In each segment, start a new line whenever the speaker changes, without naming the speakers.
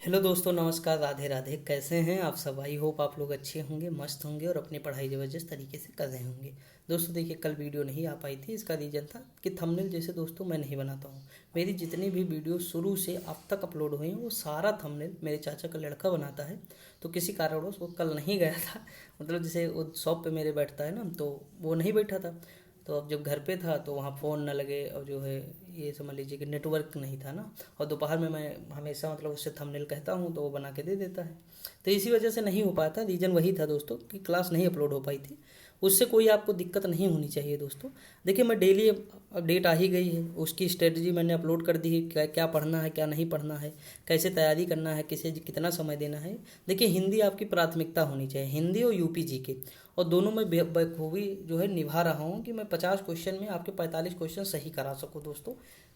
Hello दोस्तों, नमस्कार, राधे राधे। कैसे हैं आप सब? आई होप आप लोग अच्छे होंगे, मस्त होंगे और अपनी पढ़ाई ज़बरदस्त तरीके से कर रहे होंगे। दोस्तों देखिए, कल वीडियो नहीं आ पाई थी। इसका रीज़न था कि थंबनेल जैसे दोस्तों मैं नहीं बनाता हूँ। मेरी जितनी भी वीडियो शुरू से अब तक अपलोड हुई हैं वो सारा थंबनेल मेरे चाचा का लड़का बनाता है। तो किसी कारणवश वो कल नहीं गया था। मतलब जैसे वो शॉप पे मेरे बैठता है ना, तो वो नहीं बैठा था। तो अब जब घर पे था तो वहाँ फ़ोन न लगे और जो है ये समझ लीजिए कि नेटवर्क नहीं था ना। और दोपहर में मैं हमेशा मतलब उससे थंबनेल कहता हूँ तो वो बना के दे देता है। तो इसी वजह से नहीं हो पाता। रीज़न वही था दोस्तों कि क्लास नहीं अपलोड हो पाई थी। उससे कोई आपको दिक्कत नहीं होनी चाहिए दोस्तों। देखिए, मैं डेली अपडेट आ ही गई है, उसकी स्ट्रेटजी मैंने अपलोड कर दी है, क्या क्या पढ़ना है क्या नहीं पढ़ना है, कैसे तैयारी करना है, किसे कितना समय देना है। देखिए, हिंदी आपकी प्राथमिकता होनी चाहिए, हिंदी और यूपी जीके। और दोनों में बखूबी जो है निभा रहा हूँ कि मैं 50 क्वेश्चन में आपके 45 क्वेश्चन सही करा सकूँ दोस्तों।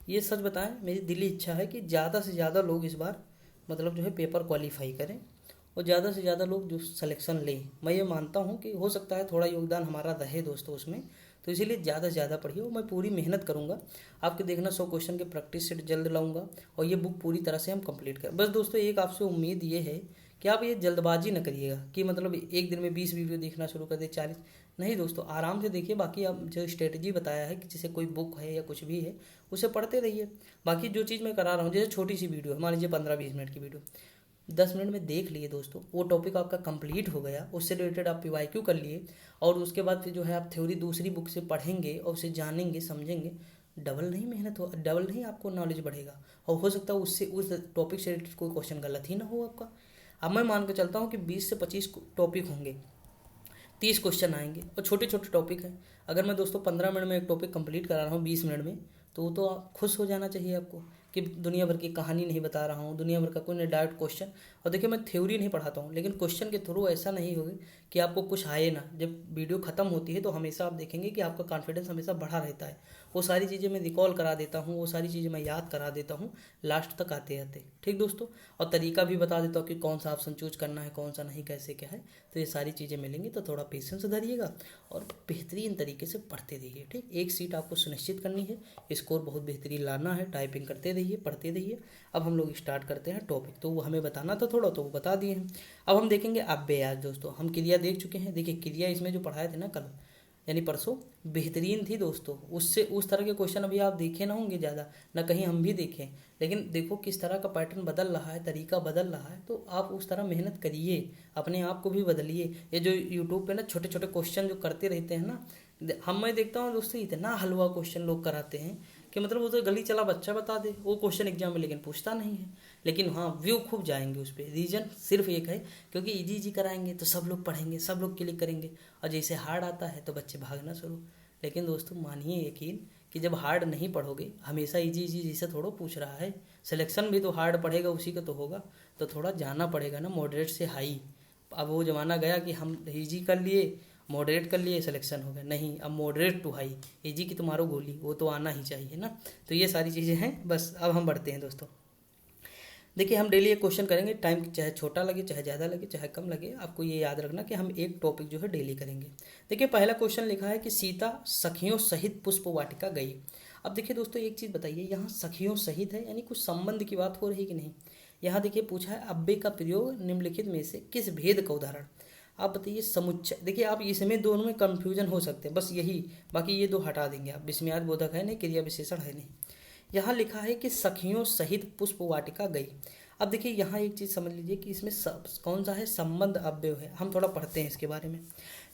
ये सच बताएं, मेरी दिली इच्छा है कि ज़्यादा से ज़्यादा लोग इस बार मतलब जो है पेपर क्वालिफाई करें और ज़्यादा से ज़्यादा लोग जो सिलेक्शन लें। मैं ये मानता हूँ कि हो सकता है थोड़ा योगदान हमारा रहे दोस्तों उसमें। तो इसीलिए ज़्यादा से ज़्यादा पढ़िए और मैं पूरी मेहनत करूँगा। आपके देखना 100 क्वेश्चन के प्रैक्टिस सेट जल्द लाऊंगा और ये बुक पूरी तरह से हम कंप्लीट करें। बस दोस्तों एक आपसे उम्मीद ये है कि आप ये जल्दबाजी न करिएगा कि मतलब एक दिन में 20 वीडियो देखना शुरू कर दे, 40। नहीं दोस्तों, आराम से देखिए। बाकी आप जो स्ट्रेटजी बताया है कि जैसे कोई बुक है या कुछ भी है उसे पढ़ते रहिए। बाकी जो चीज़ मैं करा रहा हूँ, जैसे छोटी सी वीडियो है, मान लीजिए 15-20 मिनट की वीडियो, 10 मिनट में देख लिए दोस्तों, वो टॉपिक आपका कंप्लीट हो गया, उससे रिलेटेड आप पीवाईक्यू कर लिए। और उसके बाद फिर जो है आप थ्योरी दूसरी बुक से पढ़ेंगे और उसे जानेंगे समझेंगे। डबल नहीं मेहनत हो, डबल नहीं आपको नॉलेज बढ़ेगा। और हो सकता है उससे उस टॉपिक से रिलेटेड कोई क्वेश्चन गलत ही ना हो आपका। अब मैं मान के चलता हूँ कि 20 से 25 टॉपिक होंगे, 30 क्वेश्चन आएंगे और छोटे छोटे टॉपिक हैं। अगर मैं दोस्तों 15 मिनट में एक टॉपिक कंप्लीट करा रहा हूँ 20 मिनट में, तो वो तो आप खुश हो जाना चाहिए आपको कि दुनिया भर की कहानी नहीं बता रहा हूँ, दुनिया भर का कोई डायरेक्ट क्वेश्चन। और देखिए, मैं थ्योरी नहीं पढ़ाता हूँ, लेकिन क्वेश्चन के थ्रू ऐसा नहीं होगा कि आपको कुछ आए ना। जब वीडियो खत्म होती है तो हमेशा आप देखेंगे कि आपका कॉन्फिडेंस हमेशा बढ़ा रहता है। वो सारी चीज़ें मैं रिकॉल करा देता हूँ, वो सारी चीज़ें मैं याद करा देता हूँ लास्ट तक आते आते। ठीक दोस्तों। और तरीका भी बता देता हूँ कि कौन सा ऑप्शन चूज करना है, कौन सा नहीं, कैसे क्या है। तो ये सारी चीज़ें मिलेंगी तो थोड़ा पेशेंस धरिएगा और बेहतरीन तरीके से पढ़ते रहिए। ठीक, एक सीट आपको सुनिश्चित करनी है, स्कोर बहुत बेहतरीन लाना है। टाइपिंग करते रहिए, पढ़ते रहिए। अब हम लोग स्टार्ट करते हैं टॉपिक। तो वो हमें बताना था थोड़ा, तो वो बता दिए हैं। अब हम देखेंगे अव्यय। आज दोस्तों हम क्रिया देख चुके हैं। देखिए, क्रिया इसमें जो पढ़ाए थे ना कल यानी परसों, बेहतरीन थी दोस्तों। उससे उस तरह के क्वेश्चन अभी आप देखे ना होंगे ज़्यादा, ना कहीं हम भी देखें। लेकिन देखो किस तरह का पैटर्न बदल रहा है, तरीका बदल रहा है। तो आप उस तरह मेहनत करिए, अपने आप को भी बदलिए। ये जो यूट्यूब पे ना छोटे छोटे क्वेश्चन जो करते रहते हैं ना, मैं देखता हूँ दोस्तों, इतना हलवा क्वेश्चन लोग कराते हैं कि मतलब वो तो गली चला बच्चा बता दे वो क्वेश्चन एग्जाम में, लेकिन पूछता नहीं है। लेकिन हाँ, व्यू खूब जाएंगे उस पर। रीज़न सिर्फ एक है, क्योंकि इजी इजी कराएंगे तो सब लोग पढ़ेंगे, सब लोग क्लिक करेंगे। और जैसे हार्ड आता है तो बच्चे भागना शुरू। लेकिन दोस्तों मानिए यकीन कि जब हार्ड नहीं पढ़ोगे, हमेशा इजी इजी जैसे थोड़ा पूछ रहा है, सिलेक्शन भी तो हार्ड पढ़ेगा उसी का तो होगा। तो थोड़ा जाना पड़ेगा ना मॉडरेट से हाई। अब वो ज़माना गया कि हम इजी कर लिए, मॉडरेट कर लिए, सिलेक्शन हो गया। नहीं, अब मॉडरेट टू हाई, इजी की तुम्हारो गोली, वो तो आना ही चाहिए ना। तो ये सारी चीज़ें हैं। बस अब हम बढ़ते हैं दोस्तों। देखिए, हम डेली एक क्वेश्चन करेंगे। टाइम चाहे छोटा लगे, चाहे ज़्यादा लगे, चाहे कम लगे, आपको ये याद रखना कि हम एक टॉपिक जो है डेली करेंगे। देखिए, पहला क्वेश्चन लिखा है कि सीता सखियों सहित पुष्प वाटिका गई। अब देखिए दोस्तों, एक चीज़ बताइए, यहाँ सखियों सहित है यानी कुछ संबंध की बात हो रही कि नहीं। यहाँ देखिए पूछा है अव्यय का प्रयोग निम्नलिखित में से किस भेद का उदाहरण। आप बताइए समुच्चय। देखिए, आप इसमें दोनों में कंफ्यूजन हो सकते हैं, बस यही। बाकी ये दो हटा देंगे आप, विस्मयाद बोधक है नहीं, क्रिया विशेषण है नहीं। यहाँ लिखा है कि सखियों सहित पुष्प वाटिका गई। अब देखिए, यहाँ एक चीज़ समझ लीजिए कि इसमें कौन सा है, संबंध अव्यय है। हम थोड़ा पढ़ते हैं इसके बारे में।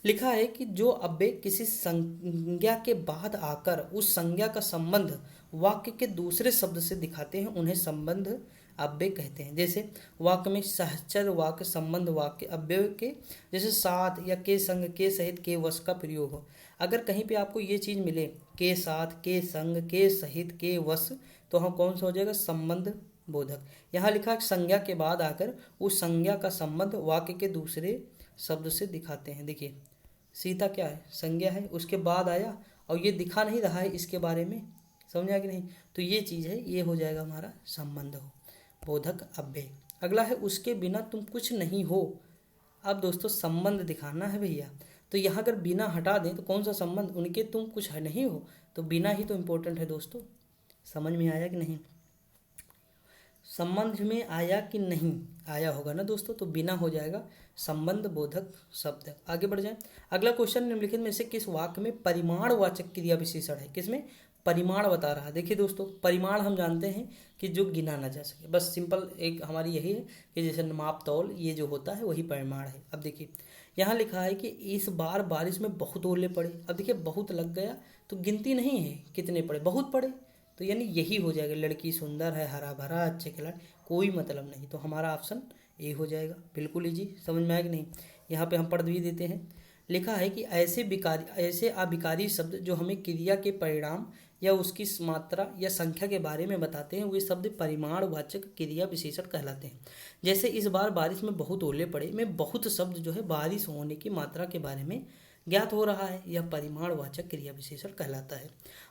लिखा है कि जो अव्यय किसी संज्ञा के बाद आकर उस संज्ञा का संबंध वाक्य के दूसरे शब्द से दिखाते हैं उन्हें संबंध अव्यय कहते हैं। जैसे वाक्य में सहचर वाक्य, संबंध वाक्य, अव्यय के जैसे साथ या के संग, के सहित, के वश का प्रयोग हो। अगर कहीं पे आपको ये चीज़ मिले, के साथ, के संग, के सहित, के वश, तो हम कौन सा हो जाएगा, संबंध बोधक। यहाँ लिखा है संज्ञा के बाद आकर उस संज्ञा का संबंध वाक्य के दूसरे शब्द से दिखाते हैं। देखिए, सीता क्या है, संज्ञा है, उसके बाद आया और ये दिखा नहीं रहा है इसके बारे में, समझा कि नहीं। तो ये चीज़ है, ये हो जाएगा हमारा संबंध हो, बोधक अव्यय। अगला है उसके बिना तुम कुछ नहीं हो। अब दोस्तों संबंध दिखाना है भैया, तो यहाँ अगर बिना हटा दें तो कौन सा संबंध, उनके तुम कुछ है नहीं हो, तो बिना ही तो इम्पोर्टेंट है दोस्तों। समझ में आया कि नहीं। संबंध में आया कि नहीं आया होगा ना दोस्तों, तो बिना हो जाएगा संबंध बोधक शब्द। आगे बढ़ जाए। अगला क्वेश्चन, निम्नलिखित में से किस वाक्य में परिमाणवाचक क्रिया विशेषण है? किसमें? परिमाण बता रहा है। देखिए दोस्तों, परिमाण हम जानते हैं कि जो गिना ना जा सके, बस सिंपल एक हमारी यही है कि जैसे माप तौल ये जो होता है वही परिमाण है। अब देखिए यहाँ लिखा है कि इस बार बारिश में बहुत ओले पड़े। अब देखिए बहुत लग गया तो गिनती नहीं है कितने पड़े, बहुत पड़े, तो यानी यही हो जाएगा। लड़की सुंदर है, हरा भरा, अच्छे खिलाड़ी, कोई मतलब नहीं, तो हमारा ऑप्शन ए हो जाएगा। बिल्कुल ही जी, समझ में आया कि नहीं? यहाँ पे हम पढ़ भी देते हैं। लिखा है कि ऐसे अभिकारी शब्द जो हमें क्रिया के परिणाम या उसकी मात्रा या संख्या के बारे में बताते हैं वे शब्द परिमाणवाचक क्रिया विशेषण कहलाते हैं। जैसे इस बार बारिश में बहुत ओले पड़े में बहुत शब्द जो है बारिश होने की मात्रा के बारे में ज्ञात हो रहा है, यह परिमाणवाचक क्रिया विशेषण कहलाता है।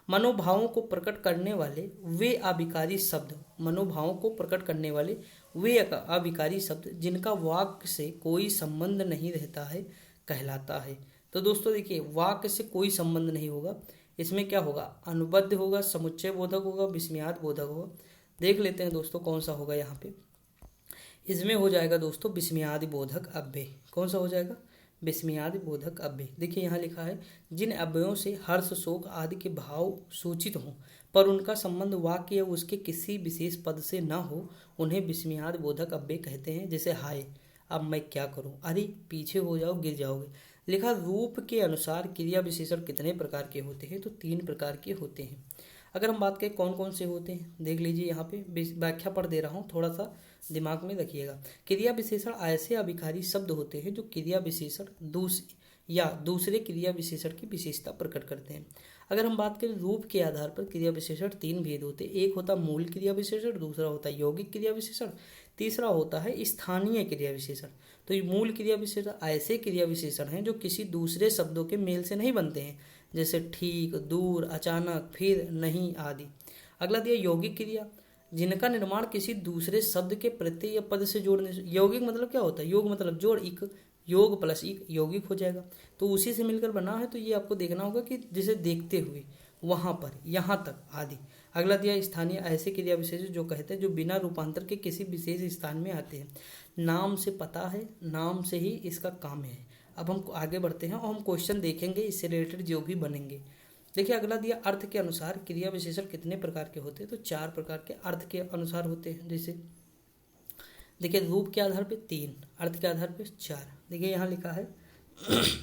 मनोभावों को प्रकट करने वाले वे अभिकारी शब्द, मनोभावों को प्रकट करने वाले वे अभिकारी शब्द जिनका वाक्य से कोई संबंध नहीं रहता है कहलाता है। तो दोस्तों देखिए, वाक्य से कोई संबंध नहीं होगा, इसमें क्या होगा? अनुबद्ध होगा, समुच्चय बोधक होगा, विस्मयाद बोधक होगा। देख लेते हैं दोस्तों कौन सा होगा यहाँ पे। इसमें हो जाएगा दोस्तों विस्मयादि बोधक अव्यय। कौन सा हो जाएगा? विस्मयादि बोधक अव्यय। देखिए यहाँ लिखा है जिन अव्ययों से हर्ष, शोक आदि के भाव सूचित हों पर उनका संबंध वाक्य या उसके किसी विशेष पद से न हो उन्हें विस्मयादि बोधक अव्यय कहते हैं। जैसे हाय, अब मैं क्या करूं, अरे पीछे हो जाओ गिर जाओगे। लिखा रूप के अनुसार क्रिया विशेषण कितने प्रकार के होते हैं? तो 3 प्रकार के होते हैं। अगर हम बात करें कौन कौन से होते हैं, देख लीजिए यहाँ पे व्याख्या पढ़ दे रहा हूँ, थोड़ा सा दिमाग में रखिएगा। क्रिया विशेषण ऐसे अभिकारी शब्द होते हैं जो क्रिया विशेषण दूसरे क्रिया विशेषण की विशेषता प्रकट करते हैं। अगर हम बात करें रूप के आधार पर क्रिया विशेषण 3 भेद होते हैं। एक होता मूल क्रिया विशेषण, दूसरा होता है यौगिक क्रिया विशेषण, तीसरा होता है स्थानीय क्रिया विशेषण। तो ये मूल क्रिया विशेषण ऐसे क्रिया विशेषण हैं जो किसी दूसरे शब्दों के मेल से नहीं बनते हैं, जैसे ठीक, दूर, अचानक, फिर, नहीं आदि। अगला दिया यौगिक क्रिया, जिनका निर्माण किसी दूसरे शब्द के प्रत्यय या पद से जोड़ने से। यौगिक मतलब क्या होता है? योग मतलब जोड़, इक, योग प्लस इक यौगिक हो जाएगा, तो उसी से मिलकर बना है। तो ये आपको देखना होगा कि जिसे देखते हुए, वहां पर, यहाँ तक आदि। अगला दिया स्थानीय, ऐसे क्रिया विशेष जो कहते हैं जो बिना रूपांतर के किसी विशेष स्थान में आते हैं। नाम से पता है, नाम से ही इसका काम है। अब हम आगे बढ़ते हैं और हम क्वेश्चन देखेंगे, इससे रिलेटेड जो भी बनेंगे। देखिए अगला दिया अर्थ के अनुसार क्रिया विशेषण कितने प्रकार के होते हैं? तो 4 प्रकार के अर्थ के अनुसार होते हैं। जैसे देखिए रूप के आधार पे 3, अर्थ के आधार पे 4। देखिए यहाँ लिखा है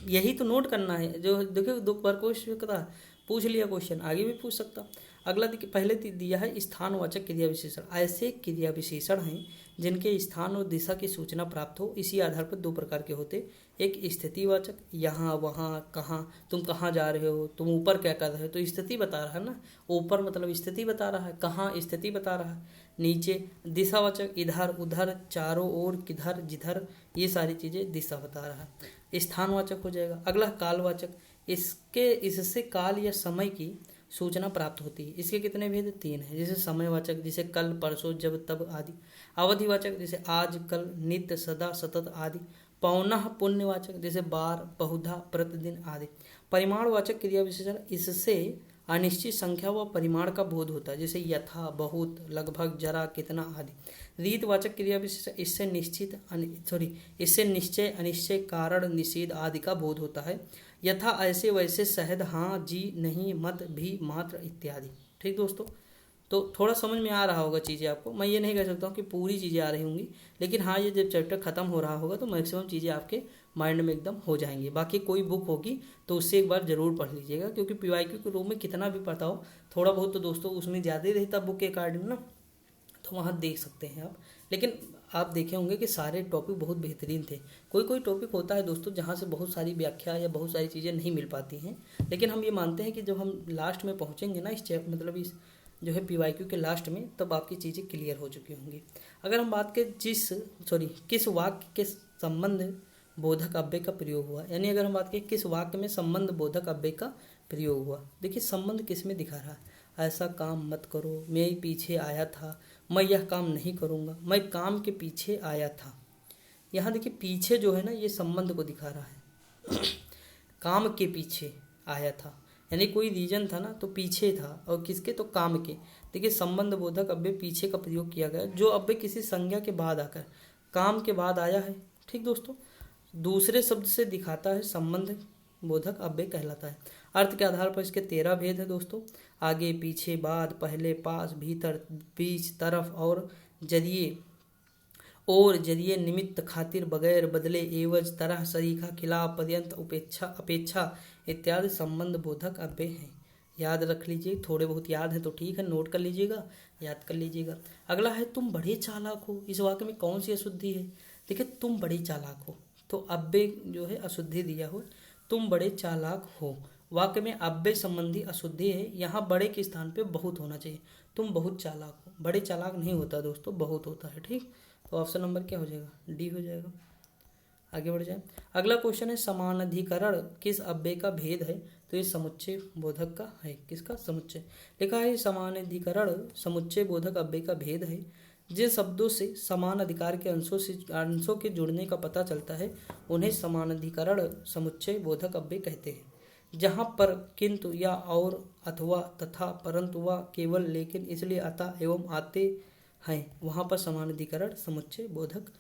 यही तो नोट करना है। जो देखिए 2 बार क्वेश्चन पूछ लिया, क्वेश्चन आगे भी पूछ सकता। अगला देखिए पहले दिया है स्थानवाचक क्रिया विशेषण, ऐसे क्रिया विशेषण हैं जिनके स्थान और दिशा की सूचना प्राप्त हो। इसी आधार पर 2 प्रकार के होते, एक स्थितिवाचक, यहाँ वहाँ कहाँ, तुम कहाँ जा रहे हो, तुम ऊपर क्या कर रहे हो, तो स्थिति बता रहा है ना, ऊपर मतलब स्थिति बता रहा है, कहाँ स्थिति बता रहा है, नीचे। दिशावाचक, इधर उधर, चारों ओर, किधर जिधर, ये सारी चीजें दिशा बता रहा है। स्थानवाचक हो जाएगा। अगला कालवाचक, इससे काल या समय की सूचना प्राप्त होती है। इसके कितने भेद? 3 है। जैसे समयवाचक, जैसे कल, परसों, जब, तब आदि। अवधिवाचक, जैसे आज, कल, नित्य, सदा, सतत आदि। पौनः पुण्यवाचक, जैसे बार, बहुधा, प्रतिदिन आदि। परिमाणवाचक क्रिया विशेषण, इससे अनिश्चित संख्या व परिमाण का बोध होता है, जैसे यथा, बहुत, लगभग, जरा, कितना आदि। रीतवाचक क्रिया विशेषण, इससे निश्चय, अनिश्चय, कारण, निषेध आदि का बोध होता है, यथा, ऐसे, वैसे, सहद, हाँ, जी, नहीं, मत, भी, मात्र इत्यादि। ठीक दोस्तों, तो थोड़ा समझ में आ रहा होगा चीज़ें आपको। मैं ये नहीं कह सकता हूँ कि पूरी चीज़ें आ रही होंगी, लेकिन हाँ ये जब चैप्टर खत्म हो रहा होगा तो मैक्सिमम चीज़ें आपके माइंड में एकदम हो जाएंगी। बाकी कोई बुक होगी तो उससे एक बार ज़रूर पढ़ लीजिएगा, क्योंकि पीवाईक्यू के रूप में कितना भी पढ़ता हो, थोड़ा बहुत तो दोस्तों उसमें ज़्यादा ही रहता बुक के अकॉर्डिंग ना, तो वहाँ देख सकते हैं आप। लेकिन आप देखे होंगे कि सारे टॉपिक बहुत बेहतरीन थे। कोई कोई टॉपिक होता है दोस्तों जहाँ से बहुत सारी व्याख्या या बहुत सारी चीज़ें नहीं मिल पाती हैं, लेकिन हम ये मानते हैं कि जब हम लास्ट में पहुँचेंगे ना, इस जो है पीवाईक्यू के लास्ट में, तब आपकी चीज़ें क्लियर हो चुकी होंगी। अगर हम बात करें किस वाक्य के संबंध बोधक अव्यय का प्रयोग हुआ, यानी अगर हम बात करें किस वाक्य में संबंध बोधक अव्यय का प्रयोग हुआ। देखिए संबंध किस में दिखा रहा है? ऐसा काम मत करो, मैं पीछे आया था, मैं यह काम नहीं करूँगा, मैं काम के पीछे आया था। यहाँ देखिए पीछे जो है ना, ये संबंध को दिखा रहा है काम के पीछे आया था। यानी कोई रीजन था ना तो पीछे था, और किसके, तो काम के। देखिए संबंध बोधक अव्यय पीछे का प्रयोग किया गया, जो अव्यय किसी संज्ञा के बाद आकर काम के बाद आया है, ठीक दोस्तों, दूसरे शब्द से दिखाता है, संबंध बोधक अव्यय कहलाता है। अर्थ के आधार पर इसके 13 भेद है दोस्तों। आगे, पीछे, बाद, पहले, पास, भीतर, बीच, तरफ और जरिए, और जरिए, निमित्त, खातिर, बगैर, बदले, एवज, तरह, सरीखा, खिलाफ, पर्यंत, उपेक्षा, अपेक्षा इत्यादि संबंध बोधक अव्यय हैं। याद रख लीजिए, थोड़े बहुत याद है तो ठीक है, नोट कर लीजिएगा, याद कर लीजिएगा। अगला है तुम बड़े चालाक हो। इस वाक्य में कौन सी अशुद्धि है? देखिए तुम बड़ी चालाक हो, तो अव्यय जो है अशुद्धि दिया हो, तुम बड़े चालाक हो। वाक्य में अव्यय संबंधी अशुद्धि है, यहाँ बड़े के स्थान पे बहुत होना चाहिए। तुम बहुत चालाक हो, बड़े चालाक नहीं होता दोस्तों, बहुत होता है, ठीक। तो ऑप्शन नंबर क्या हो जाएगा? डी हो जाएगा। आगे बढ़ जाए। अगला क्वेश्चन है समानाधिकरण किस अव्यय का भेद है? तो ये समुच्चय बोधक का है। किसका? समुच्चय। लिखा है समानाधिकरण समुच्चय बोधक अव्यय का भेद है। जिन शब्दों से समान अधिकार के अंशों के जुड़ने का पता चलता है उन्हें समानाधिकरण समुच्चय बोधक अव्यय कहते हैं। जहाँ पर, किंतु या और, अथवा, तथा, परंतु व, केवल, लेकिन, इसलिए, अतः, एवं, आते हैं, वहाँ पर समानाधिकरण समुच्चय बोधक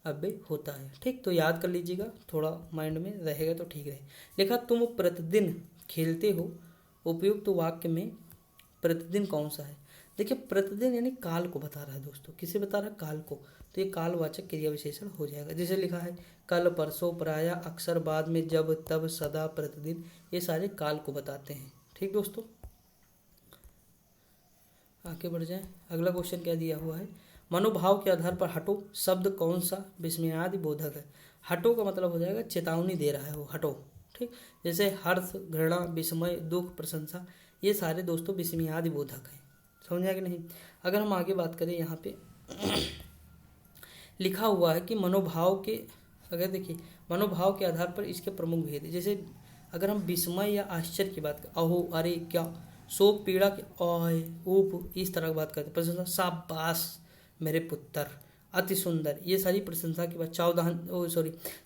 अव्यय होता है, ठीक। तो याद कर लीजिएगा, थोड़ा माइंड में रहेगा तो ठीक रहे। लिखा तुम प्रतिदिन खेलते हो। उपयुक्त वाक्य में प्रतिदिन कौन सा है? देखिए प्रतिदिन यानी काल को बता रहा है दोस्तों। किसे बता रहा है? काल को। तो ये कालवाचक क्रिया विशेषण हो जाएगा। जैसे लिखा है कल, परसों, प्रायः, अक्सर, बाद में, जब, तब, सदा, प्रतिदिन, ये सारे काल को बताते हैं, ठीक दोस्तों। आगे बढ़ जाए। अगला क्वेश्चन क्या दिया हुआ है? मनोभाव के आधार पर हटो शब्द कौन सा विस्मयादि बोधक है? हटो का मतलब हो जाएगा चेतावनी दे रहा है वो, हटो, ठीक। जैसे हर्ष, घृणा, विस्मय, दुख, प्रशंसा, ये सारे दोस्तों विस्मयादि बोधक हैं। समझा कि नहीं? अगर हम आगे बात करें, यहाँ पे लिखा हुआ है कि मनोभाव के, अगर देखिए मनोभाव के आधार पर इसके प्रमुख भेद, जैसे अगर हम विस्मय या आश्चर्य की बात करें, अहो, अरे, क्या, शोक, पीड़ा के ओय, ऊप, इस तरह की बात करते हैं। प्रशंसा, शाबाश मेरे पुत्र, अति सुंदर, ये सारी प्रशंसा की बात।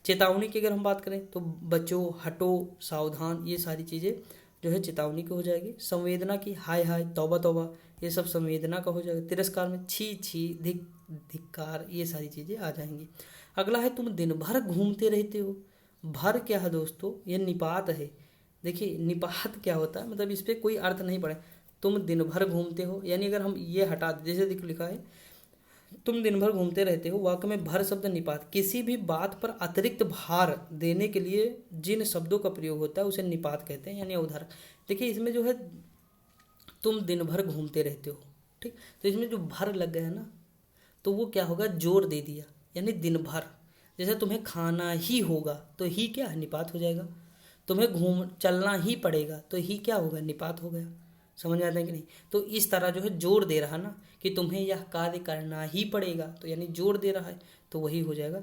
चेतावनी की अगर हम बात करें तो बचो, हटो, सावधान, ये सारी चीज़ें जो है चेतावनी की हो जाएगी। संवेदना की, हाय हाय, तौबा तौबा, ये सब संवेदना का हो जाएगा। तिरस्कार में छी छी, धिक्कार, ये सारी चीज़ें आ जाएंगी। अगला है तुम दिन भर घूमते रहते हो। भर क्या है दोस्तों? ये निपात है। देखिए निपात क्या होता है, मतलब इस पर कोई अर्थ नहीं पड़े। तुम दिन भर घूमते हो, यानी अगर हम ये हटा, जैसे लिखा है तुम दिन भर घूमते रहते हो, वाक्य में भर शब्द निपात, किसी भी बात पर अतिरिक्त भार देने के लिए जिन शब्दों का प्रयोग होता है उसे निपात कहते हैं, यानी उदाहरण। देखिए इसमें जो है तुम दिन भर घूमते रहते हो, ठीक। तो इसमें जो भर लग गया ना, तो वो क्या होगा? जोर दे दिया, यानी दिन भर। जैसे तुम्हें खाना ही होगा, तो ही क्या है? निपात हो जाएगा। तुम्हें चलना ही पड़ेगा, तो ही क्या होगा? निपात हो गया। समझ में आता है कि नहीं? तो इस तरह जो है जोर दे रहा ना कि तुम्हें यह कार्य करना ही पड़ेगा, तो यानी जोर दे रहा है, तो वही हो जाएगा।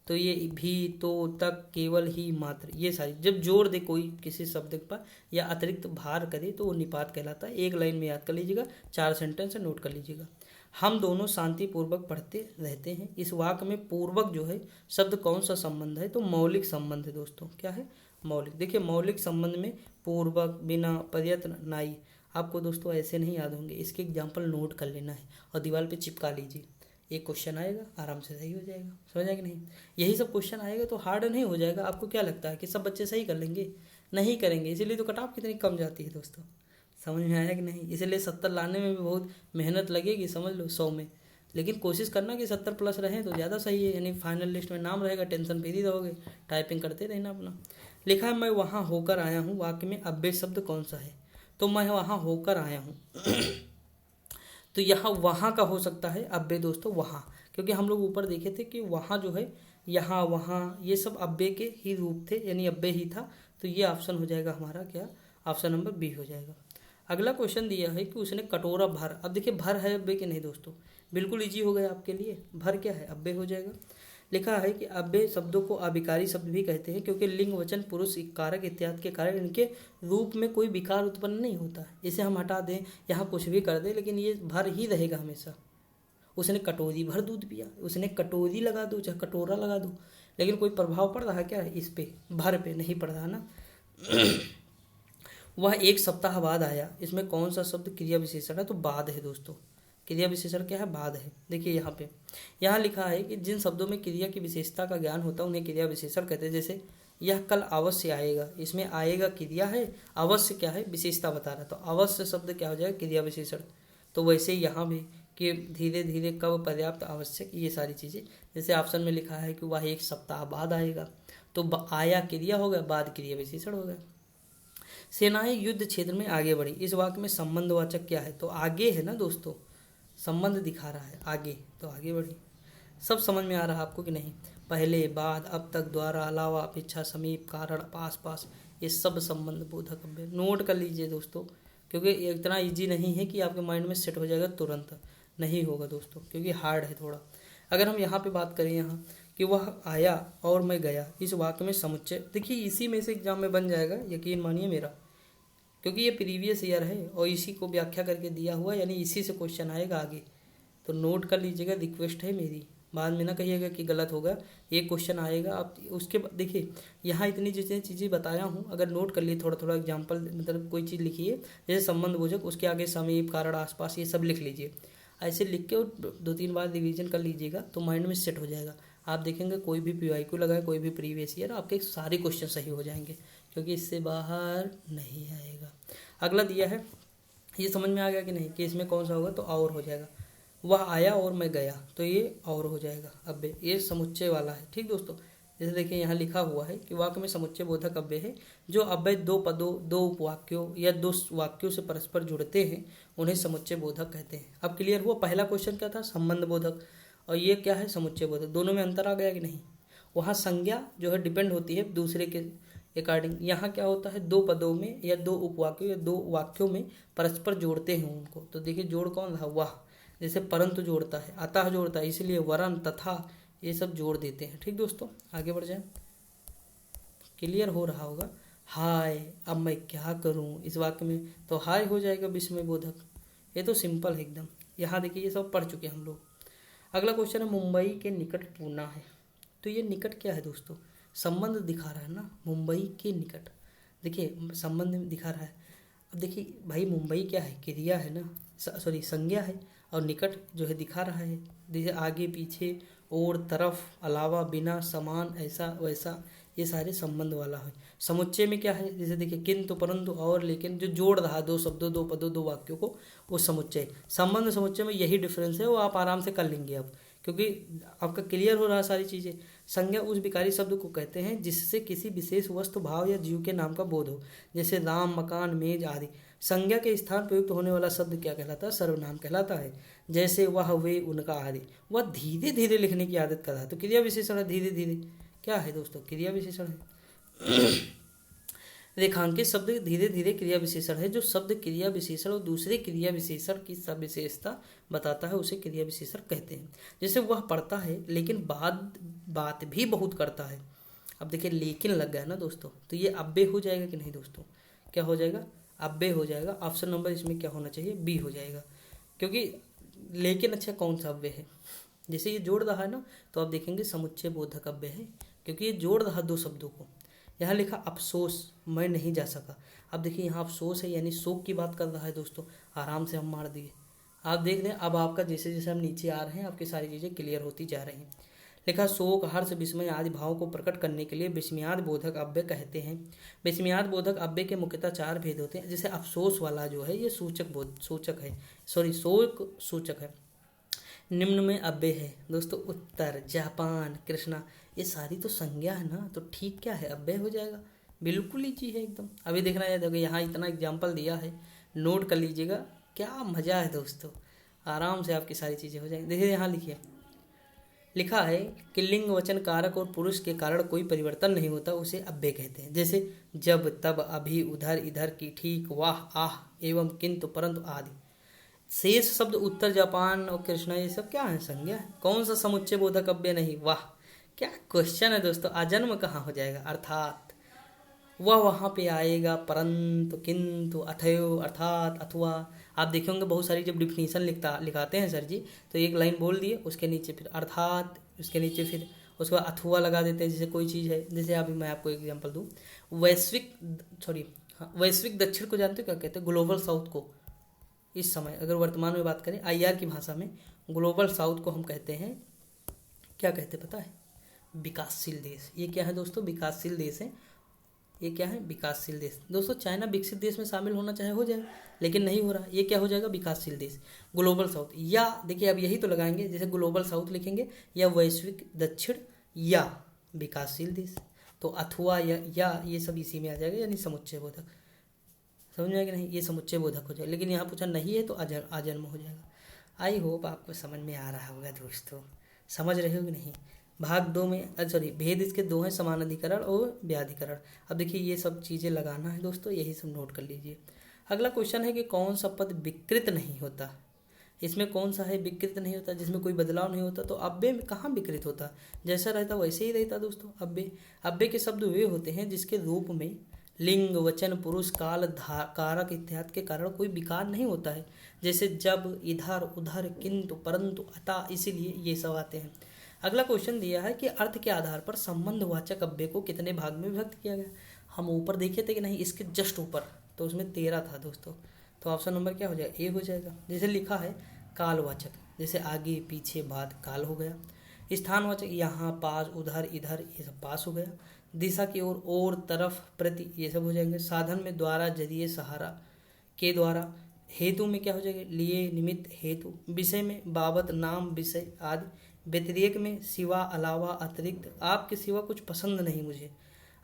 तो ये भी, तो, तक, केवल, ही, मात्र, ये सारी जब जोर दे कोई किसी शब्द पर या अतिरिक्त भार करे तो वो निपात कहलाता है। एक लाइन में याद कर लीजिएगा, 4 सेंटेंस नोट कर लीजिएगा। हम दोनों शांतिपूर्वक पढ़ते रहते हैं। इस वाक्य में पूर्वक जो है शब्द कौन सा संबंध है? तो मौलिक संबंध है दोस्तों। क्या है? मौलिक। देखिए मौलिक संबंध में पूर्वक, बिना, प्रयत्न, नाई, आपको दोस्तों ऐसे नहीं याद होंगे, इसके एग्जाम्पल नोट कर लेना है और दीवार पे चिपका लीजिए। एक क्वेश्चन आएगा, आराम से सही हो जाएगा। समझा कि नहीं? यही सब क्वेश्चन आएगा तो हार्ड नहीं हो जाएगा। आपको क्या लगता है कि सब बच्चे सही कर लेंगे? नहीं करेंगे, इसीलिए तो कट ऑफ कितनी कम जाती है दोस्तों। समझ में आया कि नहीं? इसीलिए 70 लाने में भी बहुत मेहनत लगेगी, समझ लो 100 में, लेकिन कोशिश करना कि 70 प्लस रहें तो ज़्यादा सही है, यानी फाइनल लिस्ट में नाम रहेगा, टेंशन फ्री रहोगे, टाइपिंग करते रहना अपना। लिखा है मैं वहाँ होकर आया हूँ, वाक्य में अव्यय शब्द कौन सा है? तो मैं वहाँ होकर आया हूँ तो यहाँ वहाँ का हो सकता है अव्यय दोस्तों, वहाँ, क्योंकि हम लोग ऊपर देखे थे कि वहाँ जो है, यहाँ, वहाँ, ये सब अव्यय के ही रूप थे, यानी अव्यय ही था। तो ये ऑप्शन हो जाएगा हमारा क्या? ऑप्शन नंबर बी हो जाएगा। अगला क्वेश्चन दिया है कि उसने कटोरा भर। अब देखिए भर है अव्यय कि नहीं दोस्तों? बिल्कुल इजी हो गया आपके लिए। भर क्या है? अव्यय हो जाएगा। लिखा है कि अव्यय शब्दों को अविकारी शब्द भी कहते हैं, क्योंकि लिंग, वचन, पुरुष, कारक इत्यादि के कारण इनके रूप में कोई विकार उत्पन्न नहीं होता है। इसे हम हटा दें, यहाँ कुछ भी कर दें, लेकिन ये भर ही रहेगा हमेशा। उसने कटोरी भर दूध पिया, उसने कटोरी लगा दो चाहे कटोरा लगा दो, लेकिन कोई प्रभाव पड़ रहा है क्या इस पे? भर पे नहीं पड़ रहा ना वह एक सप्ताह बाद आया, इसमें कौन सा शब्द क्रिया विशेषण है? तो बाद है दोस्तों। क्रिया विशेषण क्या है? बाद है। देखिए यहाँ पे यहाँ लिखा है कि जिन शब्दों में क्रिया की विशेषता का ज्ञान होता है उन्हें क्रिया विशेषण कहते हैं। जैसे यह कल अवश्य आएगा, इसमें आएगा क्रिया है, अवश्य क्या है? विशेषता बता रहा है, तो अवश्य शब्द क्या हो जाएगा? क्रिया विशेषण। तो वैसे ही यहाँ भी कि धीरे धीरे, कब, पर्याप्त, आवश्यक, ये सारी चीज़ें। जैसे ऑप्शन में लिखा है कि वह एक सप्ताह बाद आएगा, तो आया क्रिया हो गया, बाद क्रिया विशेषण हो गया। सेनाएं युद्ध क्षेत्र में आगे बढ़ी, इस वाक्य में संबंधवाचक क्या है? तो आगे है ना दोस्तों, संबंध दिखा रहा है आगे, तो आगे बढ़ी। सब समझ में आ रहा है आपको कि नहीं? पहले, बाद, अब तक, द्वारा, अलावा, अपेक्षा, समीप, कारण, पास पास, ये सब संबंध बोधक अव्यय। नोट कर लीजिए दोस्तों, क्योंकि इतना इजी नहीं है कि आपके माइंड में सेट हो जाएगा तुरंत, नहीं होगा दोस्तों, क्योंकि हार्ड है थोड़ा। अगर हम यहाँ पे बात करें, यहाँ कि वह आया और मैं गया, इस वाक्य में समुच्चय, देखिए इसी में से एग्जाम में बन जाएगा, यकीन मानिए मेरा, क्योंकि ये प्रीवियस ईयर है और इसी को व्याख्या करके दिया हुआ, यानी इसी से क्वेश्चन आएगा आगे। तो नोट कर लीजिएगा, रिक्वेस्ट है मेरी, बाद में ना कहिएगा कि गलत होगा, ये क्वेश्चन आएगा। आप उसके देखिए यहाँ इतनी जितनी चीज़ें बताया हूँ, अगर नोट कर लिए थोड़ा थोड़ा एग्जाम्पल, मतलब कोई चीज़ लिखिए, जैसे संबंध बोधक, उसके आगे समीप, कारण, आसपास, ये सब लिख लीजिए। ऐसे लिख के और 2-3 बार रिवीजन कर लीजिएगा तो माइंड में सेट हो जाएगा। आप देखेंगे कोई भी PYQ लगाए, कोई भी प्रीवियस ईयर, आपके सारे क्वेश्चन सही हो जाएंगे, क्योंकि इससे बाहर नहीं आएगा। अगला दिया है, ये समझ में आ गया कि नहीं कि इसमें कौन सा होगा? तो और हो जाएगा। वह आया और मैं गया, तो ये और हो जाएगा अव्यय, ये समुच्चय वाला है। ठीक दोस्तों, जैसे देखिए यहाँ लिखा हुआ है कि वाक्य में समुच्चय बोधक अव्यय है जो अव्यय दो पदों, दो उपवाक्यों या दो वाक्यों से परस्पर जुड़ते हैं, उन्हें समुच्चय बोधक कहते हैं। अब क्लियर हुआ? पहला क्वेश्चन क्या था? संबंध बोधक, और ये क्या है? समुच्चय बोधक। दोनों में अंतर आ गया कि नहीं? वहाँ संज्ञा जो है डिपेंड होती है दूसरे के अकॉर्डिंग, यहाँ क्या होता है? दो पदों में या दो उपवाक्यों या दो वाक्यों में परस्पर जोड़ते हैं उनको। तो देखिए जोड़ कौन था? वह, जैसे परंतु जोड़ता है, अतः जोड़ता है, इसलिए वरन, तथा, ये सब जोड़ देते हैं। ठीक दोस्तों, आगे बढ़ जाए, क्लियर हो रहा होगा। हाय, अब मैं क्या करूं, इस वाक्य में तो हाय हो जाएगा विस्मय बोधक। ये तो सिंपल है एकदम। यहाँ देखिए ये सब पढ़ चुके हम लोग। अगला क्वेश्चन है, मुंबई के निकट पूना है, तो ये निकट क्या है दोस्तों? संबंध दिखा रहा है ना, मुंबई के निकट, देखिए संबंध दिखा रहा है। अब देखिए भाई, मुंबई क्या है? क्रिया है ना, सॉरी संज्ञा है, और निकट जो है दिखा रहा है, जैसे आगे, पीछे, और, तरफ, अलावा, बिना, समान, ऐसा वैसा, ये सारे संबंध वाला है। समुच्चय में क्या है? जैसे देखिए किंतु, परंतु, और, लेकिन, जो जोड़ रहा दो शब्दों, दो पदों, दो वाक्यों को, वो समुच्चय। संबंध समुच्चय में यही डिफरेंस है, वो आप आराम से कर लेंगे अब, क्योंकि आपका क्लियर हो रहा है सारी चीज़ें। संज्ञा उस विकारी शब्द को कहते हैं जिससे किसी विशेष वस्तु, भाव या जीव के नाम का बोध हो, जैसे राम, मकान, मेज आदि। संज्ञा के स्थान प्रयुक्त होने वाला शब्द क्या कहलाता है? सर्वनाम कहलाता है, जैसे वह, वे, उनका आदि। वह धीरे धीरे लिखने की आदत कर रहा है, तो क्रिया विशेषण है धीरे धीरे। क्या है दोस्तों? क्रिया विशेषण है। रेखांकित शब्द धीरे धीरे क्रिया विशेषण है, जो शब्द क्रिया विशेषण और दूसरे क्रिया विशेषण की सब विशेषता बताता है, उसे क्रिया विशेषण कहते हैं। जैसे वह पढ़ता है लेकिन बात भी बहुत करता है। अब देखिए लेकिन लग गया ना दोस्तों, तो ये अव्यय हो जाएगा कि नहीं दोस्तों? क्या हो जाएगा? अव्यय हो जाएगा। ऑप्शन नंबर इसमें क्या होना चाहिए? बी हो जाएगा, क्योंकि लेकिन अच्छा कौन सा अव्यय है? जैसे ये जोड़ रहा है ना, तो आप देखेंगे समुच्चय बोधक अव्यय है, क्योंकि ये जोड़ रहा दो शब्दों को। यहाँ लिखा अफसोस, मैं नहीं जा सका। अब देखिए यहाँ अफसोस है, यानी शोक की बात कर रहा है दोस्तों। आराम से हम मार दिए। आप देख रहे हैं अब आपका जैसे जैसे हम नीचे आ रहे हैं, आपकी सारी चीज़ें क्लियर होती जा रही हैं। लिखा शोक, हर्ष, विस्मय आदि भावों को प्रकट करने के लिए विस्मयाद बोधक अव्यय कहते हैं। विस्मयाद बोधक अव्यय के मुख्यतः 4 भेद होते हैं। जैसे अफसोस वाला जो है ये सूचक है, शोक सूचक है। निम्न में अव्यय है दोस्तों, उत्तर, जापान, कृष्णा, ये सारी तो संज्ञा है ना, तो ठीक क्या है? अव्यय हो जाएगा। बिल्कुल ईजी है एकदम। अभी देखना है, देखो यहाँ इतना एग्जाम्पल दिया है, नोट कर लीजिएगा, क्या मज़ा है दोस्तों। आराम से आपकी सारी चीज़ें हो जाएंगी। देखिए यहाँ लिखा है कि लिंग, वचन, कारक और पुरुष के कारण कोई परिवर्तन नहीं होता, उसे अव्यय कहते हैं। जैसे जब, तब, अभी, उधर, इधर की, ठीक, वाह, आह, एवं, किंतु, परंतु आदि। शेष शब्द उत्तर, जापान और कृष्णा, ये सब क्या है? संज्ञा है। कौन सा समुच्चय बोधक अव्यय नहीं? वाह, क्या क्वेश्चन है दोस्तों। अजन्म कहाँ हो जाएगा? अर्थात वह वहाँ पे आएगा, परंतु, किंतु, अथयो, अर्थात, अथवा। आप देखेंगे बहुत सारी जब डिफिनीशन लिखाते हैं सर जी, तो एक लाइन बोल दिए, उसके नीचे फिर अर्थात, उसके नीचे फिर उसके बाद अथवा लगा देते हैं। जैसे कोई चीज़ है, जैसे अभी मैं आपको एग्जांपल दूँ, हाँ, वैश्विक दक्षिण को जानते हो क्या कहते हैं? ग्लोबल साउथ को। इस समय अगर वर्तमान में बात करें आईआर की भाषा में, ग्लोबल साउथ को हम कहते हैं, क्या कहते हैं पता है? विकासशील देश। ये क्या है दोस्तों? विकासशील देश है। ये क्या है? विकासशील देश। दोस्तों चाइना विकसित देश में शामिल होना चाहे हो जाए, लेकिन नहीं हो रहा। ये क्या हो जाएगा? विकासशील देश। ग्लोबल साउथ, या देखिए अब यही तो लगाएंगे, जैसे ग्लोबल साउथ लिखेंगे या वैश्विक दक्षिण या विकासशील देश, तो अथवा या ये सब इसी में आ जाएगा, यानी समुच्चय बोधक। समझ में आएगा नहीं? ये समुच्चय बोधक हो जाएगा, लेकिन यहाँ पूछा नहीं है तो आजन्म हो जाएगा। आई होप आपको समझ में आ रहा होगा दोस्तों। समझ रहे हो कि नहीं? भाग 2 में सॉरी भेद इसके 2 हैं, समान अधिकरण और व्याधिकरण। अब देखिए ये सब चीज़ें लगाना है दोस्तों, यही सब नोट कर लीजिए। अगला क्वेश्चन है कि कौन सा पद विकृत नहीं होता? इसमें कौन सा है विकृत नहीं होता, जिसमें कोई बदलाव नहीं होता? तो अव्यय में कहाँ विकृत होता? जैसा रहता वैसे ही रहता दोस्तों। अव्यय के शब्द वे होते हैं जिसके रूप में लिंग, वचन, पुरुष, काल, कारक इत्यादि के कारण कोई विकार नहीं होता है, जैसे जब, इधर, उधर, किंतु, परंतु, अतः, इसीलिए ये सब आते हैं। अगला क्वेश्चन दिया है कि अर्थ के आधार पर संबंधवाचक अव्यय को कितने भाग में विभक्त किया गया? हम ऊपर देखे थे कि नहीं, इसके जस्ट ऊपर, तो उसमें 13 था दोस्तों। तो ऑप्शन नंबर क्या हो जाएगा? ए हो जाएगा। जैसे लिखा है कालवाचक, जैसे आगे, पीछे, बाद, काल हो गया। स्थानवाचक यहाँ, पास, उधर, इधर, ये सब पास हो गया। दिशा की ओर, और, तरफ, प्रति, ये सब हो जाएंगे। साधन में द्वारा, जरिए, सहारा, के द्वारा। हेतु में क्या हो जाएगा? लिए, निमित्त, हेतु। विषय में बाबत, नाम, विषय आदि। व्यतिरेक में सिवा, अलावा, अतिरिक्त, आपके सिवा कुछ पसंद नहीं मुझे।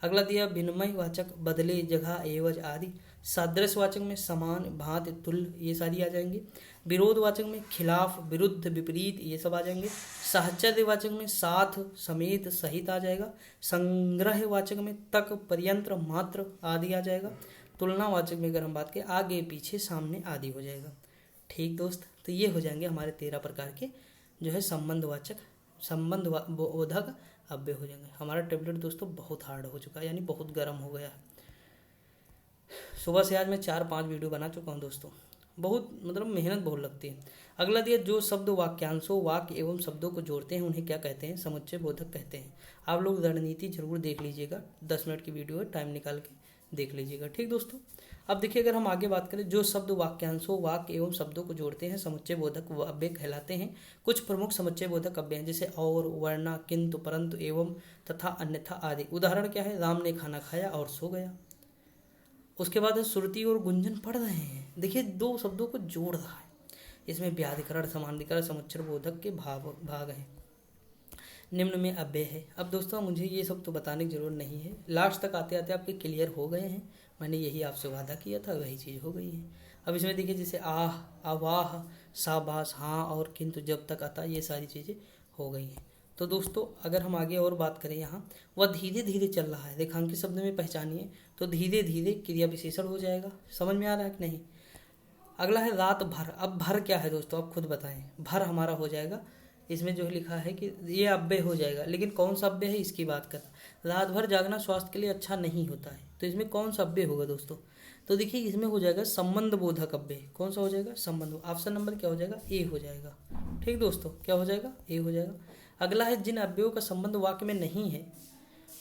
अगला दिया विनिमय वाचक, बदले, जगह, एवज आदि। सादृश्य वाचक में समान, भांति, तुल्य, ये सारी आ जाएंगी। विरोध वाचक में खिलाफ, विरुद्ध, विपरीत, ये सब आ जाएंगे। साहचर्य वाचक में साथ, समेत, सहित आ जाएगा। संग्रह वाचक में तक, पर्यंत्र, मात्र आदि आ जाएगा। तुलना वाचक में अगर हम बात करें आगे, पीछे, सामने आदि हो जाएगा। ठीक दोस्त, तो ये हो जाएंगे हमारे 13 प्रकार के जो है संबंधवाचक, संबंध बोधक अव्यय हो जाएंगे। हमारा टेबलेट दोस्तों बहुत हार्ड हो चुका है, यानी बहुत गर्म हो गया है। सुबह से आज मैं 4-5 वीडियो बना चुका हूँ दोस्तों, बहुत मतलब मेहनत बहुत लगती है। अगला दिया जो शब्द वाक्यांशों, वाक्य एवं शब्दों को जोड़ते हैं उन्हें क्या कहते हैं? समुच्चय बोधक कहते हैं। आप लोग रणनीति जरूर देख लीजिएगा, 10 मिनट की वीडियो है, टाइम निकाल के देख लीजिएगा। ठीक दोस्तों, अब देखिए अगर हम आगे बात करें, जो शब्द वाक्यांशों, वाक्य एवं शब्दों को जोड़ते हैं समुच्चय बोधक अव्यय कहलाते हैं। कुछ प्रमुख समुच्चय बोधक अव्यय हैं, जैसे और, वर्णा, किंतु, परंतु, एवं, तथा, अन्यथा आदि। उदाहरण क्या है? राम ने खाना खाया और सो गया। उसके बाद श्रुति और गुंजन पढ़ रहे हैं। देखिए 2 शब्दों को जोड़ रहा है, इसमें व्याधिकरण, समानाधिकरण, समुच्चय बोधक के भाग हैं। निम्न में अव्यय है। अब दोस्तों मुझे ये सब तो बताने की जरूरत नहीं है, लास्ट तक आते आते आपके क्लियर हो गए हैं। मैंने यही आपसे वादा किया था, वही चीज़ हो गई है। अब इसमें देखिए जैसे आह, अवाह, शाबाश, हाँ और किंतु, जब तक, आता, ये सारी चीज़ें हो गई हैं। तो दोस्तों अगर हम आगे और बात करें, यहाँ वह धीरे धीरे चल रहा है, रेखांकित शब्द में पहचानिए, तो धीरे धीरे क्रिया विशेषण हो जाएगा। समझ में आ रहा है कि नहीं? अगला है रात भर। अब भर क्या है दोस्तों, आप खुद बताएं। भर हमारा हो जाएगा, इसमें जो लिखा है कि ये अव्यय हो जाएगा, लेकिन कौन सा अव्यय है इसकी बात करना। रात भर जागना स्वास्थ्य के लिए अच्छा नहीं होता है, तो इसमें कौन सा अव्यय होगा दोस्तों? तो देखिए इसमें हो जाएगा संबंध बोधक अव्यय। कौन सा हो जाएगा? संबंध। ऑप्शन नंबर क्या हो जाएगा? ए हो जाएगा। ठीक दोस्तों, क्या हो जाएगा? ए हो जाएगा। अगला है जिन अव्ययों का संबंध वाक्य में नहीं है,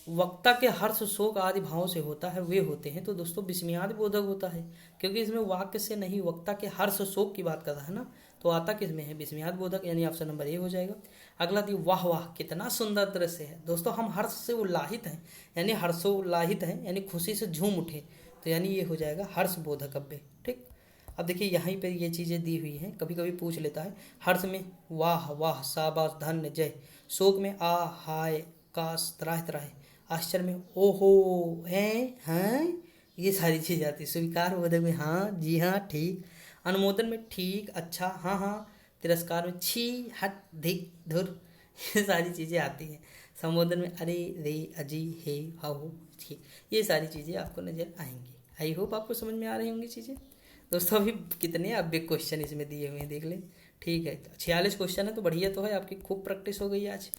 वक्ता के हर्ष, शोक आदि भावों से होता है, वे होते हैं तो दोस्तों विस्मयादि बोधक होता है, क्योंकि इसमें वाक्य से नहीं, वक्ता के हर्ष, शोक की बात कर रहा है ना, तो आता किसमें है? विस्मयादि बोधक, यानी ऑप्शन नंबर ए हो जाएगा। अगला दी वाह वाह, कितना सुंदर दृश्य है। दोस्तों हम हर्ष से उल्लाहित हैं, यानी हर्षोल्लाहित हैं, यानी खुशी से झूम उठे, तो यानी ये हो जाएगा हर्ष बोधक अव्यय। ठीक, अब देखिए यहाँ पे ये चीज़ें दी हुई हैं, कभी कभी पूछ लेता है। हर्ष में वाह वाह, शाबाश, धन्य, जय। शोक में आ, हाय, काश, त्राह त्राह। आश्चर्य में ओहो, हैं, ये सारी चीज़ आती है। स्वीकार बोधक में हाँ, जी हाँ, ठीक। अनुमोदन में ठीक, अच्छा, हाँ हाँ। तिरस्कार में छी, हट, धिक, धुर, ये सारी चीज़ें आती हैं। संबोधन में अरे, रे, अजी, हे, हाउ, ठीक, ये सारी चीज़ें आपको नजर आएंगी। आई होप आपको समझ में आ रही होंगी चीज़ें। दोस्तों अभी कितने अव्यय क्वेश्चन इसमें दिए हुए हैं देख लें। ठीक है, 46 क्वेश्चन है, तो बढ़िया तो है, आपकी खूब प्रैक्टिस हो गई आज।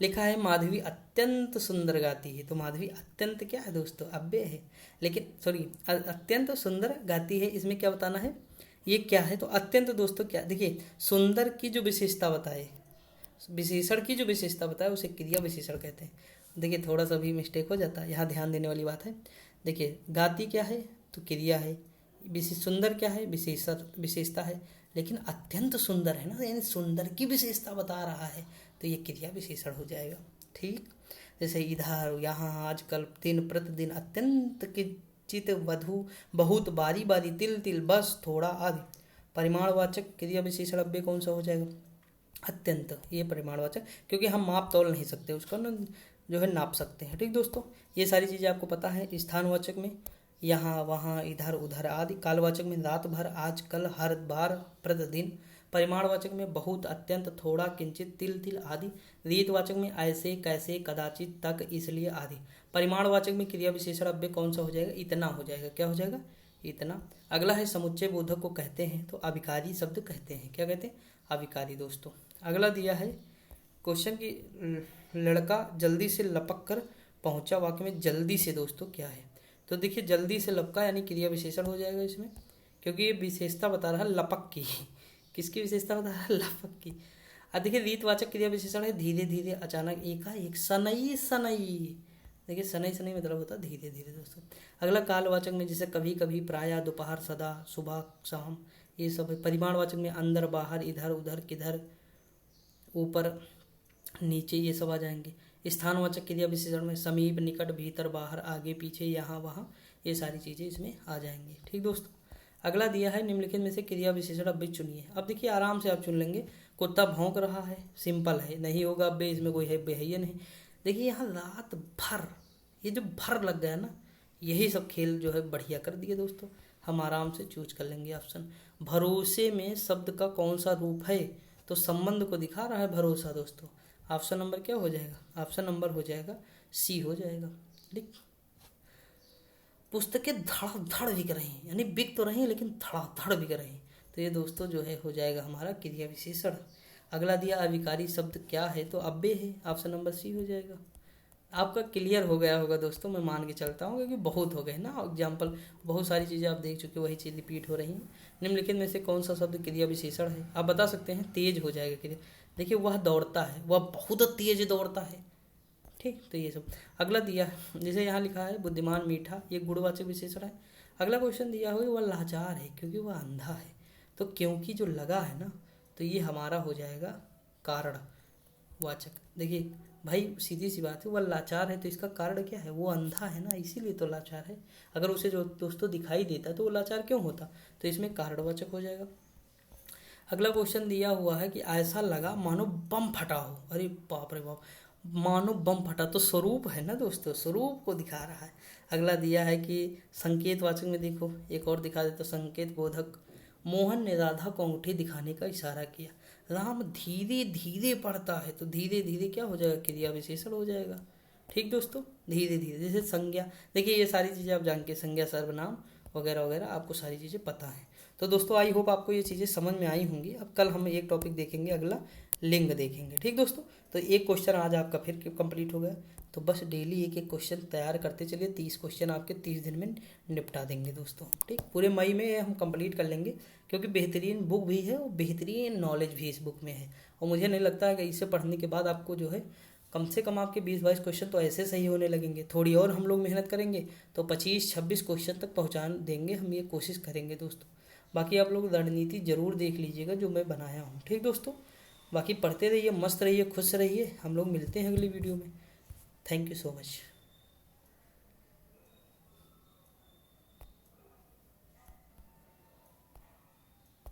लिखा है माधवी अत्यंत सुंदर गाती है, तो माधवी अत्यंत क्या है दोस्तों? अव्यय है, लेकिन सॉरी अत्यंत सुंदर गाती है, इसमें क्या बताना है? ये क्या है? तो अत्यंत दोस्तों क्या, देखिए सुंदर की जो विशेषता बताए, विशेषण की जो विशेषता बताए उसे क्रिया विशेषण कहते हैं। देखिए थोड़ा सा भी मिस्टेक हो जाता है, यहाँ ध्यान देने वाली बात है। देखिए गाती क्या है? तो क्रिया है। विशेष सुंदर क्या है, विशेषता है, लेकिन अत्यंत सुंदर है ना, यानी सुंदर की विशेषता बता रहा है, तो ये क्रिया विशेषण हो जाएगा। ठीक, जैसे इधर, यहाँ, आजकल, दिन प्रतिदिन, अत्यंत किंचित, वधु, बहुत, बारी बारी, तिल तिल, बस, थोड़ा, आदि। परिमाणवाचक क्रिया विशेषण अब भी कौन सा हो जाएगा, अत्यंत। ये परिमाणवाचक, क्योंकि हम माप तोल नहीं सकते उसको ना, जो है नाप सकते हैं। ठीक दोस्तों, ये सारी चीज़ें आपको पता है। स्थानवाचक में यहाँ वहाँ, इधर उधर आदि। कालवाचक में रात भर, आज कल, हर बार, प्रतिदिन। परिमाणवाचक में बहुत, अत्यंत, थोड़ा, किंचित, तिल तिल आदि। रीतवाचक में ऐसे, कैसे, कदाचित, तक, इसलिए आदि। परिमाणवाचक में क्रिया विशेषण अब कौन सा हो जाएगा, इतना हो जाएगा। क्या हो जाएगा, इतना। अगला है समुच्चय बोधक को कहते हैं, तो अभिकारी शब्द कहते हैं। क्या कहते हैं, अभिकारी। दोस्तों अगला दिया है क्वेश्चन की, लड़का जल्दी से लपक कर पहुंचा, वाक्य में जल्दी से दोस्तों क्या है, तो देखिए जल्दी से लपका यानी क्रिया विशेषण हो जाएगा इसमें, क्योंकि ये विशेषता बता रहा है लपक की। किसकी विशेषता बता रहा है, लपक की। अब देखिए रीतवाचक क्रिया विशेषण है धीरे धीरे, अचानक, एकाएक, सनई सनई। देखिए सनई सनई मतलब होता है धीरे धीरे दोस्तों। अगला कालवाचक में जैसे कभी कभी, प्रायः, दोपहर, सदा, सुबह, शाम, ये सब है। परिमाणवाचक में अंदर बाहर, इधर उधर, किधर, ऊपर नीचे, ये सब आ जाएंगे। स्थानवाचक क्रिया विशेषण में समीप, निकट, भीतर, बाहर, आगे पीछे, यहाँ वहाँ, ये सारी चीज़ें इसमें आ जाएंगी। ठीक दोस्तों, अगला दिया है निम्नलिखित में से क्रिया विशेषण अब भी चुनिए। अब देखिए आराम से आप चुन लेंगे। कुत्ता भौंक रहा है, सिंपल है, नहीं होगा अब इसमें कोई है बेहैया नहीं। देखिए यहाँ रात भर, ये जो भर लग गया ना, यही सब खेल जो है बढ़िया कर दिए दोस्तों। हम आराम से चूज कर लेंगे ऑप्शन। भरोसे में शब्द का कौन सा रूप है, तो संबंध को दिखा रहा है भरोसा दोस्तों। ऑप्शन नंबर क्या हो जाएगा, ऑप्शन नंबर हो जाएगा सी हो जाएगा। ठीक, पुस्तकें धड़ धड़ बिक रही हैं, यानी बिक तो रही हैं लेकिन धड़ा धड़ बिक रही हैं, तो ये दोस्तों जो है हो जाएगा हमारा क्रिया विशेषण। अगला दिया अविकारी शब्द क्या है, तो अब्बे है, ऑप्शन नंबर सी हो जाएगा। आपका क्लियर हो गया होगा दोस्तों, मैं मान के चलता हूँ, क्योंकि बहुत हो गए ना एग्जाम्पल, बहुत सारी चीज़ें आप देख चुके, वही चीज़ रिपीट हो रही हैं। निम्नलिखित में से कौन सा शब्द क्रिया विशेषण है, आप बता सकते हैं। तेज हो जाएगा क्रिया। देखिए वह दौड़ता है, वह बहुत तेज दौड़ता है। ठीक, तो ये सब। अगला दिया जैसे यहाँ लिखा है बुद्धिमान, मीठा, ये गुणवाचक विशेषण है। अगला क्वेश्चन दिया हुआ वह लाचार है क्योंकि वह अंधा है, तो क्योंकि जो लगा है ना, तो ये हमारा हो जाएगा कारण वाचक। देखिए भाई सीधी सी बात है, वह लाचार है तो इसका कारण क्या है, वो अंधा है ना, इसीलिए तो लाचार है। अगर उसे जो दोस्तों दिखाई देता तो वो लाचार क्यों होता, तो इसमें कारणवाचक हो जाएगा। अगला क्वेश्चन दिया हुआ है कि ऐसा लगा मानो बम फटा हो। अरे बाप रे बाप, मानो बम फटा, तो स्वरूप है ना दोस्तों, स्वरूप को दिखा रहा है। अगला दिया है कि संकेतवाचक में देखो एक और दिखा दे, तो संकेत बोधक, मोहन ने राधा को अंगूठी दिखाने का इशारा किया। राम धीरे धीरे पढ़ता है, तो धीरे धीरे क्या हो जाएगा, क्रिया विशेषण हो जाएगा। ठीक दोस्तों, धीरे धीरे। जैसे संज्ञा, देखिए ये सारी चीज़ें आप जान के, संज्ञा, सर्वनाम वगैरह वगैरह आपको सारी चीज़ें पता हैं। तो दोस्तों आई होप आपको ये चीज़ें समझ में आई होंगी। अब कल हम एक टॉपिक देखेंगे, अगला लिंग देखेंगे। ठीक दोस्तों, तो एक क्वेश्चन आज आपका फिर कंप्लीट हो गया। तो बस डेली एक एक क्वेश्चन तैयार करते चलिए, 30 क्वेश्चन आपके 30 दिन में निपटा देंगे दोस्तों। ठीक, पूरे मई में हम कंप्लीट कर लेंगे, क्योंकि बेहतरीन बुक भी है और बेहतरीन नॉलेज भी इस बुक में है। और मुझे नहीं लगता है कि इसे पढ़ने के बाद आपको जो है कम से कम आपके 20-22 क्वेश्चन तो ऐसे सही होने लगेंगे। थोड़ी और हम लोग मेहनत करेंगे तो 25-26 क्वेश्चन तक पहुँचा देंगे, हम ये कोशिश करेंगे दोस्तों। बाकी आप लोग रणनीति जरूर देख लीजिएगा जो मैं बनाया हूँ। ठीक दोस्तों, बाकी पढ़ते रहिए, मस्त रहिए, खुश रहिए। हम लोग मिलते हैं अगली वीडियो में। Thank you so much.